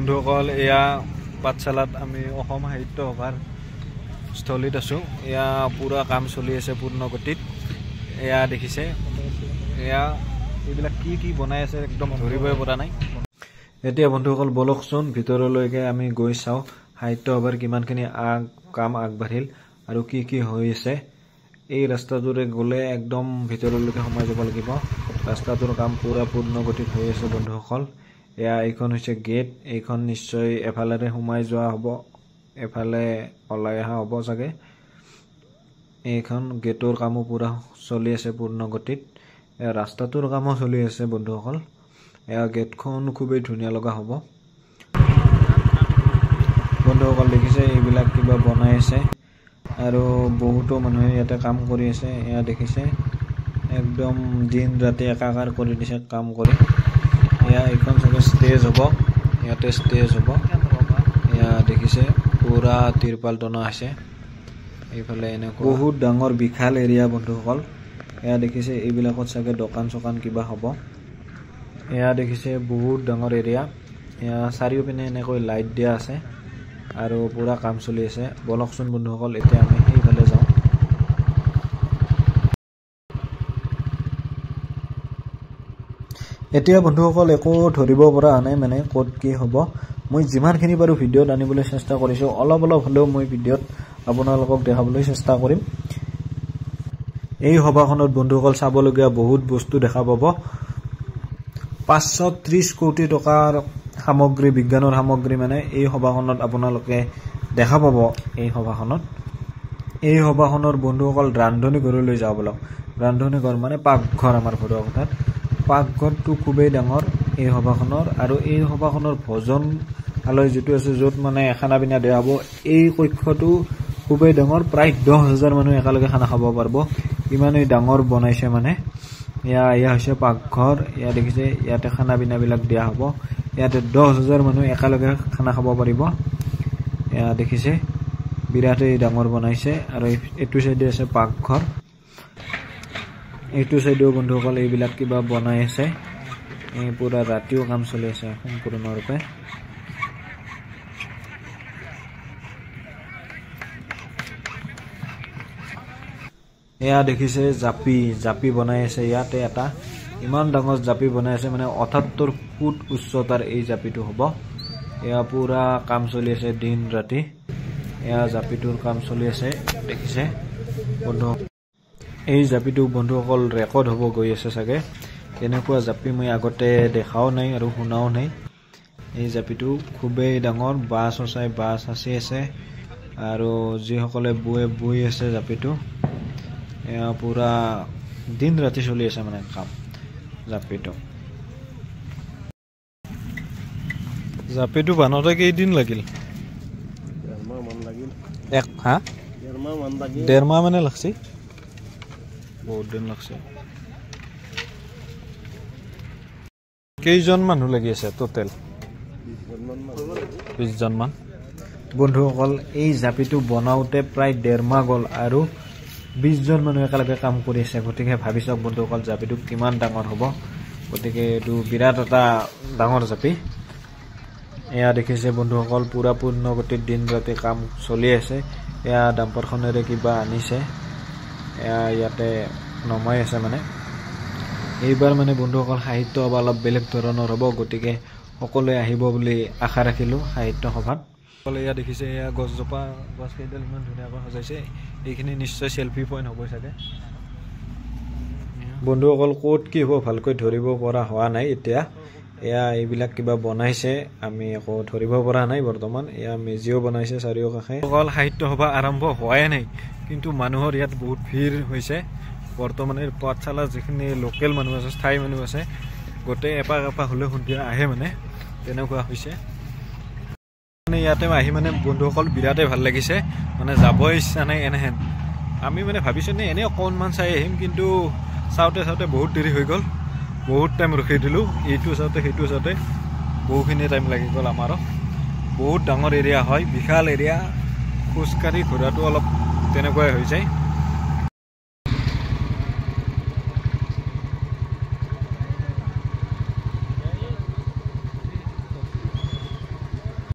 বন্ধুসকল এয়া পাঠশালাত আমি অসম সাহিত্য সভাৰ স্থলীত আছোঁ। এয়া পুৰা কাম চলি আছে পূৰ্ণ গতিত। এয়া দেখিছে এয়া এইবিলাক কি বনাই আছে একদম ধৰিবই পৰা নাই। এতিয়া বন্ধুসকল বলকচোন ভিতৰলৈকে আমি গৈ চাওঁ সাহিত্য সভাৰ কিমানখিনি কাম আগবাঢ়িল আৰু কি হৈ আছে। এই ৰাস্তাটোৰে গ'লে একদম ভিতৰলৈকে সোমাই যাব লাগিব। ৰাস্তাটোৰ কাম পুৰা পূৰ্ণ গতিত হৈ আছে বন্ধুসকল। এয়া এইখন হৈছে গেট। এইখন নিশ্চয় এফালেৰে সোমাই যোৱা হ'ব, এফালে ওলাই অহা হ'ব চাগে। এইখন গেটৰ কামো পুৰা চলি আছে পূৰ্ণ গতিত। এয়া ৰাস্তাটোৰ কামো চলি আছে বন্ধুসকল। এয়া গেটখন খুবেই ধুনীয়া লগা হ'ব। বন্ধুসকল দেখিছে এইবিলাক কিবা বনাই আছে আৰু বহুতো মানুহে ইয়াতে কাম কৰি আছে। এয়া দেখিছে একদম দিন ৰাতি একাকাৰ কৰি দিছে কাম কৰি। এয়া এইখন চাগে ষ্টেজ হ'ব, ইয়াতে ষ্টেজ হ'ব। এয়া দেখিছে পুৰা তিৰপাল টনা আছে। এইফালে এনেকুৱা বহুত ডাঙৰ বিশাল এৰিয়া বন্ধুসকল। এয়া দেখিছে এইবিলাকত চাগে দোকান চোকান কিবা হ'ব। এয়া দেখিছে বহুত ডাঙৰ এৰিয়া। এয়া চাৰিওপিনে এনেকৈ লাইট দিয়া আছে আৰু পুৰা কাম চলি আছে। বলকচোন বন্ধুসকল এতিয়া আমি সেইফালে যাওঁ। এতিয়া বন্ধুসকল একো ধৰিব পৰা নাই মানে ক'ত কি হ'ব। মই যিমানখিনি পাৰোঁ ভিডিঅ'ত আনিবলৈ চেষ্টা কৰিছোঁ। অলপ হ'লেও মই ভিডিঅ'ত আপোনালোকক দেখাবলৈ চেষ্টা কৰিম। এই সভাখনত বন্ধুসকল চাবলগীয়া বহুত বস্তু দেখা পাব। 530 কোটি টকাৰ সামগ্ৰী, বিজ্ঞানৰ সামগ্ৰী মানে এই সভাখনত আপোনালোকে দেখা পাব। এই সভাখনৰ বন্ধুসকল ৰান্ধনী ঘৰলৈ যাওঁ বলক। ৰান্ধনী ঘৰ মানে পাকঘৰ, আমাৰ ঘৰৰ কথাত পাকঘৰটো খুবেই ডাঙৰ এই সভাখনৰ। আৰু এই সভাখনৰ ভোজনালয় যিটো আছে, য'ত মানে খানা পিনা দিয়া হ'ব, এই কক্ষটো খুবেই ডাঙৰ। প্ৰায় 10,000 মানুহ একেলগে খানা খাব পাৰিব, ইমানেই ডাঙৰ বনাইছে মানে। এয়া হৈছে পাকঘৰ। এয়া দেখিছে ইয়াতে খানা পিনাবিলাক দিয়া হ'ব। ইয়াতে 10,000 মানুহ একেলগে খানা খাব পাৰিব। এয়া দেখিছে বিৰাটেই ডাঙৰ বনাইছে। আৰু এইটো চাইডে আছে পাকঘৰ, এইটো চাইডেও বন্ধুসকল এইবিলাক কিবা বনাই আছে। এই পুৰা ৰাতিও কাম চলি আছে সম্পূৰ্ণৰূপে। এয়া দেখিছে জাপি বনাই আছে। ইয়াতে এটা ইমান ডাঙৰ জাপি বনাই আছে, মানে 78 ফুট উচ্চতাৰ এই জাপিটো হ'ব। এয়া পুৰা কাম চলি আছে দিন ৰাতি। এয়া জাপিটোৰ কাম চলি আছে দেখিছে বন্ধু। এই জাপিটো বন্ধুসকল ৰেকৰ্ড হ'ব গৈ আছে চাগে। তেনেকুৱা জাপি মই আগতে দেখাও নাই আৰু শুনাও নাই। এই জাপিটো খুবেই ডাঙৰ। বাছ সাঁচি আছে আৰু যিসকলে বৈ আছে জাপিটো, এয়া পুৰা দিন ৰাতি চলি আছে মানে কাম জাপিটো বানতে কেইদিন লাগিল? 1.5 মাহ মানে লাগছে। বহুত দিন লাগছে। কেইজন মানুহ লাগি আছে টোটেল? 20 জন মান। বন্ধুসকল এই জাপিটো বনাওঁতে প্ৰায় 1.5 মাহ গ'ল আৰু 20 জন মানুহ একেলগে কাম কৰি আছে। গতিকে ভাবি চাওক বন্ধুসকল জাপিটো কিমান ডাঙৰ হ'ব। গতিকে এইটো বিৰাট এটা ডাঙৰ জাপি। এয়া দেখিছে বন্ধুসকল পুৰা পূৰ্ণ গতিত দিন ৰাতি কাম চলি আছে। এয়া ডাম্পাৰখনেৰে কিবা আনিছে, এয়া ইয়াতে নমাই আছে মানে। এইবাৰ মানে বন্ধুসকল সাহিত্য সভা অলপ বেলেগ ধৰণৰ হ'ব। গতিকে সকলোৱে আহিব বুলি আশা ৰাখিলোঁ সাহিত্য সভাত। এয়া দেখিছে এয়া গছজোপা, গছকেইডাল ইমান ধুনীয়াকৈ সজাইছে। এইখিনি নিশ্চয় চেল্ফি পইণ্ট হ'ব চাগে। বন্ধুসকল ক'ত কি হ'ব ভালকৈ ধৰিব পৰা হোৱা নাই এতিয়া। এয়া এইবিলাক কিবা বনাইছে, আমি একো ধৰিব পৰা নাই বৰ্তমান। এয়া মেজিও বনাইছে চাৰিওকাষে। অকল সাহিত্য সভা আৰম্ভ হোৱাই নাই, কিন্তু মানুহৰ ইয়াত বহুত ভিৰ হৈছে বৰ্তমানে। পাঠশালাৰ যিখিনি লোকেল মানুহ আছে, স্থায়ী মানুহ আছে, গোটেই এপাক হ'লে সন্ধিয়া আহে মানে, তেনেকুৱা হৈছে মানে। ইয়াতে আহি মানে বন্ধুসকল বিৰাটেই ভাল লাগিছে, মানে যাবই ইচ্ছা নাই এনেহেন। আমি মানে ভাবিছোঁ নে এনেই অকণমান চাই আহিম, কিন্তু চাওঁতে বহুত দেৰি হৈ গ'ল। বহুত টাইম ৰখি দিলোঁ, এইটো চাওঁতে সেইটো চাওঁতে বহুখিনি টাইম লাগি গ'ল আমাৰো। বহুত ডাঙৰ এৰিয়া হয়, বিশাল এৰিয়া। খোজকাঢ়ি ঘূৰাটো অলপ তেনেকুৱাই হৈ যায়।